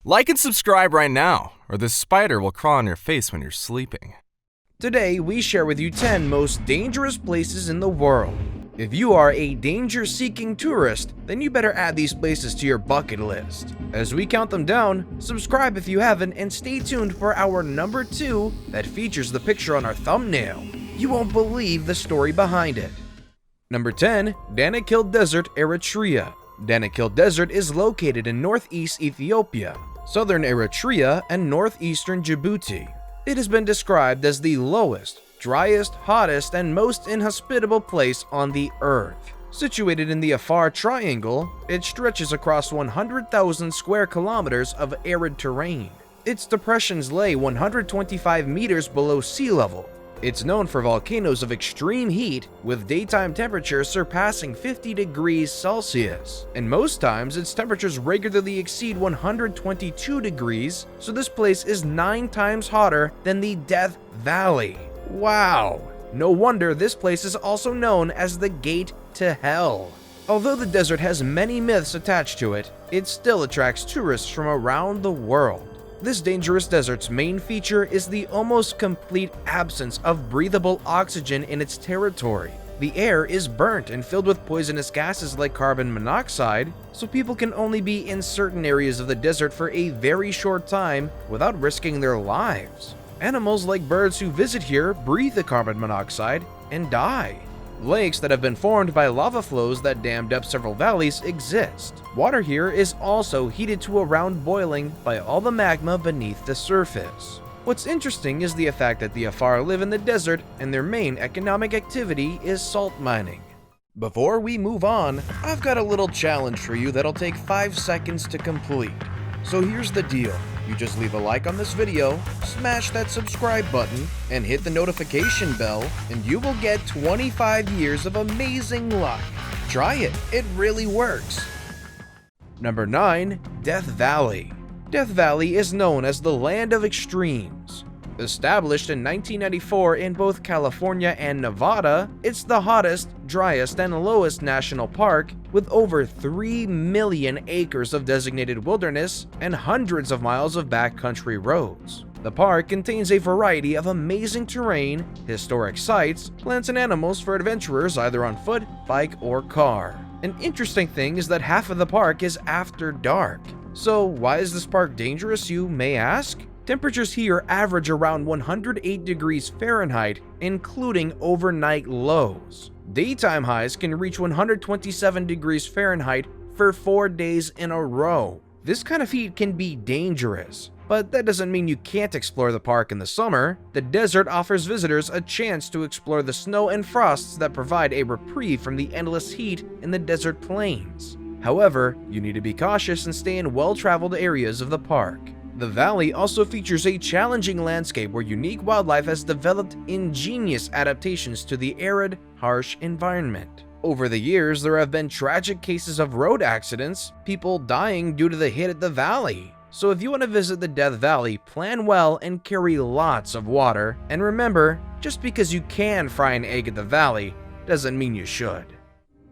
Like and subscribe right now, or this spider will crawl on your face when you're sleeping. Today, we share with you 10 most dangerous places in the world. If you are a danger-seeking tourist, then you better add these places to your bucket list. As we count them down, subscribe if you haven't, and stay tuned for our number 2 that features the picture on our thumbnail. You won't believe the story behind it. Number 10. Danakil Desert, Eritrea. Danakil Desert is located in North East Ethiopia, southern Eritrea, and northeastern Djibouti. It has been described as the lowest, driest, hottest, and most inhospitable place on the Earth. Situated in the Afar Triangle, it stretches across 100,000 square kilometers of arid terrain. Its depressions lay 125 meters below sea level. It's known for volcanoes of extreme heat, with daytime temperatures surpassing 50 degrees Celsius. And most times, its temperatures regularly exceed 122 degrees, so this place is 9 times hotter than the Death Valley. Wow! No wonder this place is also known as the Gate to Hell. Although the desert has many myths attached to it, it still attracts tourists from around the world. This dangerous desert's main feature is the almost complete absence of breathable oxygen in its territory. The air is burnt and filled with poisonous gases like carbon monoxide, so people can only be in certain areas of the desert for a very short time without risking their lives. Animals like birds who visit here breathe the carbon monoxide and die. Lakes that have been formed by lava flows that dammed up several valleys exist. Water here is also heated to around boiling by all the magma beneath the surface. What's interesting is the fact that the Afar live in the desert and their main economic activity is salt mining. Before we move on, I've got a little challenge for you that'll take 5 seconds to complete. So here's the deal. You just leave a like on this video, smash that subscribe button, and hit the notification bell, and you will get 25 years of amazing luck. Try it, it really works. Number 9. Death Valley. Death Valley is known as the Land of Extremes. Established in 1994 in both California and Nevada, it's the hottest, driest, and lowest national park with over 3 million acres of designated wilderness and hundreds of miles of backcountry roads. The park contains a variety of amazing terrain, historic sites, plants, and animals for adventurers either on foot, bike, or car. An interesting thing is that half of the park is after dark. So why is this park dangerous, you may ask? Temperatures here average around 108 degrees Fahrenheit, including overnight lows. Daytime highs can reach 127 degrees Fahrenheit for 4 days in a row. This kind of heat can be dangerous, but that doesn't mean you can't explore the park in the summer. The desert offers visitors a chance to explore the snow and frosts that provide a reprieve from the endless heat in the desert plains. However, you need to be cautious and stay in well-traveled areas of the park. The valley also features a challenging landscape where unique wildlife has developed ingenious adaptations to the arid, harsh environment. Over the years, there have been tragic cases of road accidents, people dying due to the hit at the valley. So if you want to visit the Death Valley, plan well and carry lots of water. And remember, just because you can fry an egg at the valley doesn't mean you should.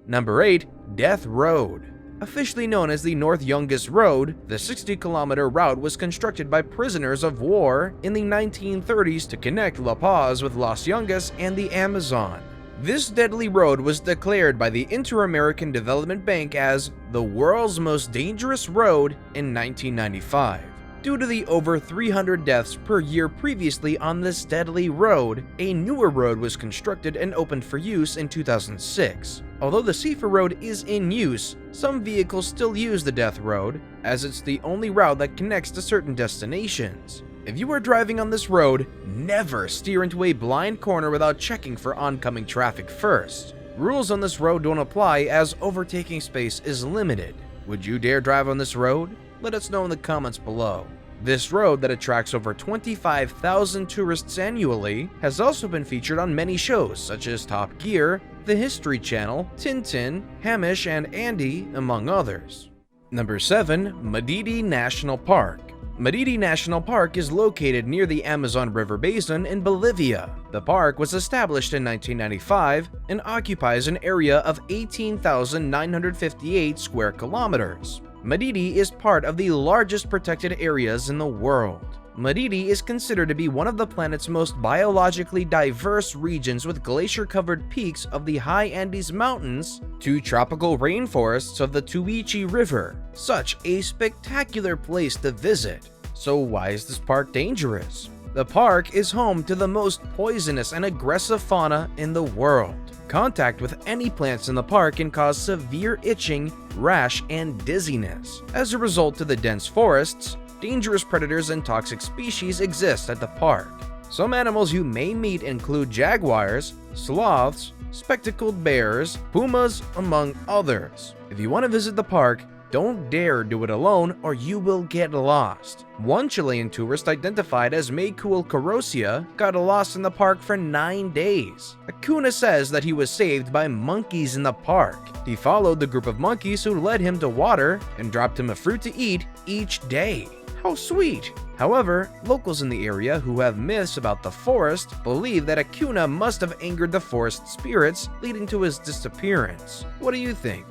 Number 8. Death Road. Officially known as the North Youngest Road, the 60-kilometer route was constructed by prisoners of war in the 1930s to connect La Paz with Los Yungas and the Amazon. This deadly road was declared by the Inter-American Development Bank as the world's most dangerous road in 1995. Due to the over 300 deaths per year previously on this deadly road, a newer road was constructed and opened for use in 2006. Although the safer road is in use, some vehicles still use the Death Road, as it's the only route that connects to certain destinations. If you are driving on this road, never steer into a blind corner without checking for oncoming traffic first. Rules on this road don't apply as overtaking space is limited. Would you dare drive on this road? Let us know in the comments below. This road that attracts over 25,000 tourists annually has also been featured on many shows such as Top Gear, The History Channel, Tintin, Hamish and Andy, among others. Number 7. Madidi National Park. Madidi National Park is located near the Amazon River Basin in Bolivia. The park was established in 1995 and occupies an area of 18,958 square kilometers. Madidi is part of the largest protected areas in the world. Madidi is considered to be one of the planet's most biologically diverse regions, with glacier-covered peaks of the high Andes Mountains to tropical rainforests of the Tuichi River. Such a spectacular place to visit. So why is this park dangerous? The park is home to the most poisonous and aggressive fauna in the world. Contact with any plants in the park can cause severe itching, rash, and dizziness. As a result of the dense forests, dangerous predators and toxic species exist at the park. Some animals you may meet include jaguars, sloths, spectacled bears, pumas, among others. If you want to visit the park, don't dare do it alone or you will get lost. One Chilean tourist identified as Maycool Carosia got lost in the park for 9 days. Acuna says that he was saved by monkeys in the park. He followed the group of monkeys who led him to water and dropped him a fruit to eat each day. How sweet! However, locals in the area who have myths about the forest believe that Acuna must have angered the forest spirits, leading to his disappearance. What do you think?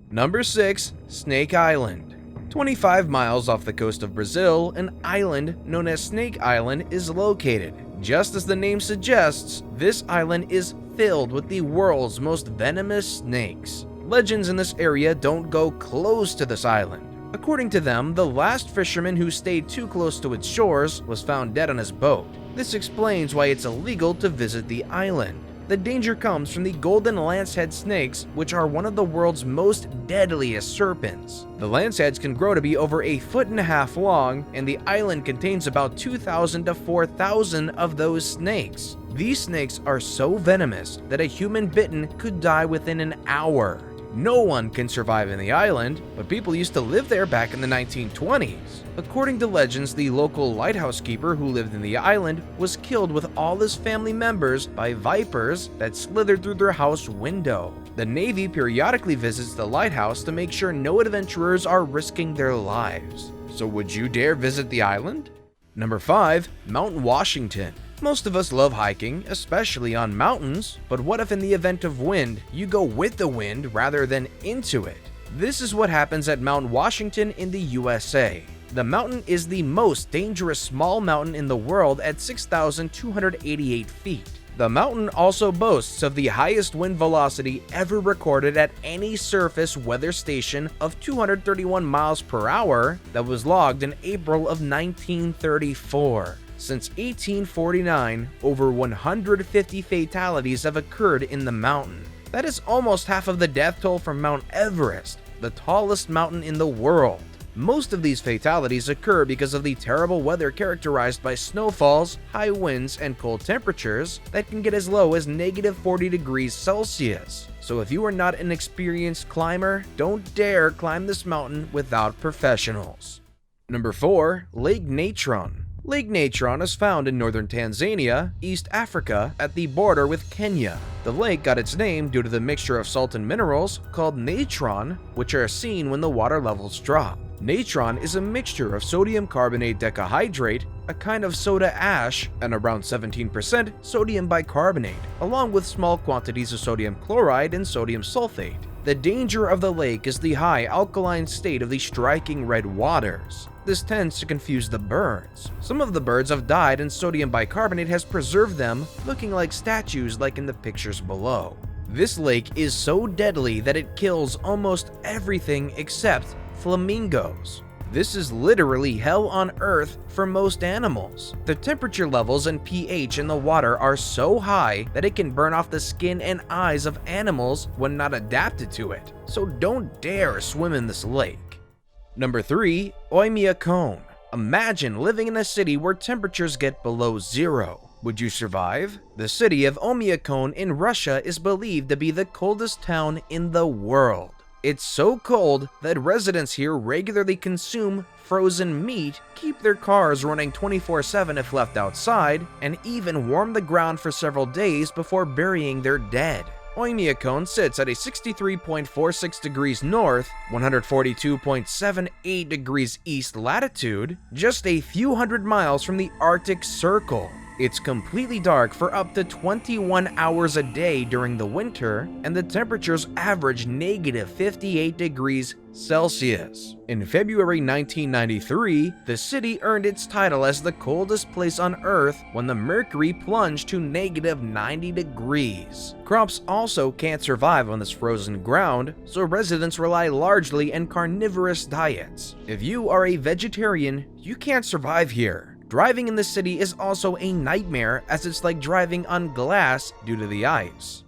Number 6. Snake Island. 25 miles off the coast of Brazil, an island known as Snake Island is located. Just as the name suggests, this island is filled with the world's most venomous snakes. Legends in this area don't go close to this island. According to them, the last fisherman who stayed too close to its shores was found dead on his boat. This explains why it's illegal to visit the island. The danger comes from the golden lancehead snakes, which are one of the world's most deadliest serpents. The lanceheads can grow to be over 1.5 feet long, and the island contains about 2,000 to 4,000 of those snakes. These snakes are so venomous that a human bitten could die within an hour. No one can survive in the island, but people used to live there back in the 1920s. According to legends, the local lighthouse keeper who lived in the island was killed with all his family members by vipers that slithered through their house window. The Navy periodically visits the lighthouse to make sure no adventurers are risking their lives. So would you dare visit the island? Number 5. Mount Washington. Most of us love hiking, especially on mountains, but what if in the event of wind, you go with the wind rather than into it? This is what happens at Mount Washington in the USA. The mountain is the most dangerous small mountain in the world at 6,288 feet. The mountain also boasts of the highest wind velocity ever recorded at any surface weather station of 231 miles per hour that was logged in April of 1934. Since 1849, over 150 fatalities have occurred in the mountain. That is almost half of the death toll from Mount Everest, the tallest mountain in the world. Most of these fatalities occur because of the terrible weather characterized by snowfalls, high winds, and cold temperatures that can get as low as -40 degrees Celsius. So if you are not an experienced climber, don't dare climb this mountain without professionals. Number 4. Lake Natron. Lake Natron is found in northern Tanzania, East Africa, at the border with Kenya. The lake got its name due to the mixture of salt and minerals called natron, which are seen when the water levels drop. Natron is a mixture of sodium carbonate decahydrate, a kind of soda ash, and around 17% sodium bicarbonate, along with small quantities of sodium chloride and sodium sulfate. The danger of the lake is the high alkaline state of the striking red waters. This tends to confuse the birds. Some of the birds have died and sodium bicarbonate has preserved them, looking like statues like in the pictures below. This lake is so deadly that it kills almost everything except flamingos. This is literally hell on earth for most animals. The temperature levels and pH in the water are so high that it can burn off the skin and eyes of animals when not adapted to it. So don't dare swim in this lake. Number 3. OhMiChan. Imagine living in a city where temperatures get below zero. Would you survive? The city of OhMiChan in Russia is believed to be the coldest town in the world. It's so cold that residents here regularly consume frozen meat, keep their cars running 24/7 if left outside, and even warm the ground for several days before burying their dead. OhMiChan sits at a 63.46 degrees north, 142.78 degrees east latitude, just a few hundred miles from the Arctic Circle. It's completely dark for up to 21 hours a day during the winter, and the temperatures average negative 58 degrees Celsius. In February 1993, the city earned its title as the coldest place on Earth when the mercury plunged to negative 90 degrees. Crops also can't survive on this frozen ground, so residents rely largely on carnivorous diets. If you are a vegetarian, you can't survive here. Driving in the city is also a nightmare, as it's like driving on glass due to the ice.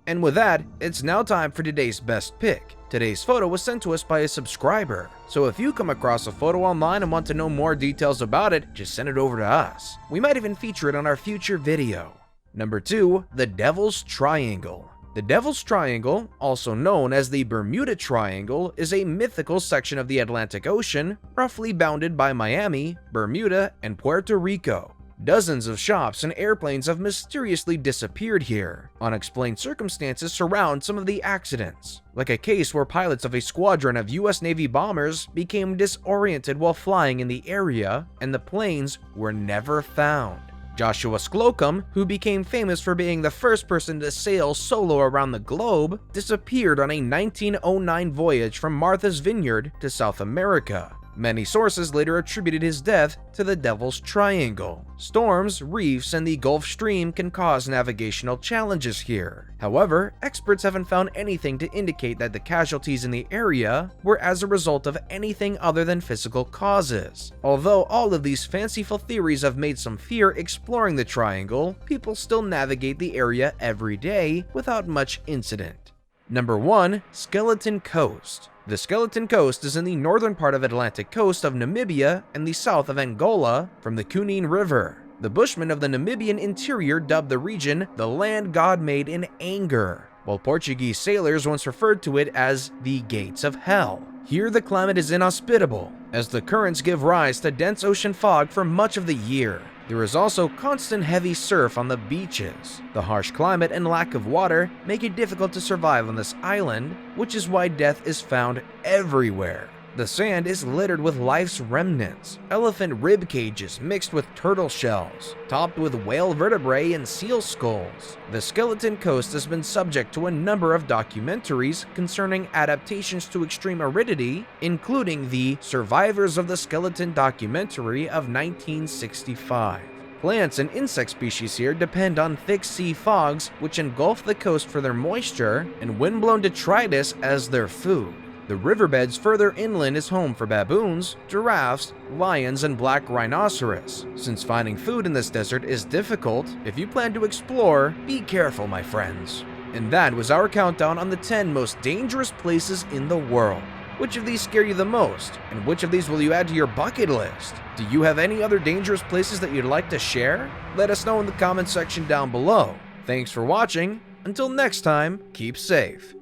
And with that, it's now time for today's best pick. Today's photo was sent to us by a subscriber, so if you come across a photo online and want to know more details about it, just send it over to us. We might even feature it on our future video. Number 2. The Devil's Triangle. The Devil's Triangle, also known as the Bermuda Triangle, is a mythical section of the Atlantic Ocean, roughly bounded by Miami, Bermuda, and Puerto Rico. Dozens of shops and airplanes have mysteriously disappeared here. Unexplained circumstances surround some of the accidents, like a case where pilots of a squadron of US Navy bombers became disoriented while flying in the area, and the planes were never found. Joshua Slocum, who became famous for being the first person to sail solo around the globe, disappeared on a 1909 voyage from Martha's Vineyard to South America. Many sources later attributed his death to the Devil's Triangle. Storms, reefs, and the Gulf Stream can cause navigational challenges here. However, experts haven't found anything to indicate that the casualties in the area were as a result of anything other than physical causes. Although all of these fanciful theories have made some fear exploring the triangle, people still navigate the area every day without much incident. Number 1. Skeleton Coast. The Skeleton Coast is in the northern part of Atlantic coast of Namibia and the south of Angola from the Cunene River. The Bushmen of the Namibian interior dubbed the region the land God made in anger, while Portuguese sailors once referred to it as the Gates of Hell. Here the climate is inhospitable, as the currents give rise to dense ocean fog for much of the year. There is also constant heavy surf on the beaches. The harsh climate and lack of water make it difficult to survive on this island, which is why death is found everywhere. The sand is littered with life's remnants, elephant rib cages mixed with turtle shells, topped with whale vertebrae and seal skulls. The Skeleton Coast has been subject to a number of documentaries concerning adaptations to extreme aridity, including the Survivors of the Skeleton documentary of 1965. Plants and insect species here depend on thick sea fogs which engulf the coast for their moisture, and windblown detritus as their food. The riverbeds further inland is home for baboons, giraffes, lions, and black rhinoceros. Since finding food in this desert is difficult, if you plan to explore, be careful, my friends. And that was our countdown on the 10 most dangerous places in the world. Which of these scare you the most? And which of these will you add to your bucket list? Do you have any other dangerous places that you'd like to share? Let us know in the comment section down below. Thanks for watching. Until next time, keep safe.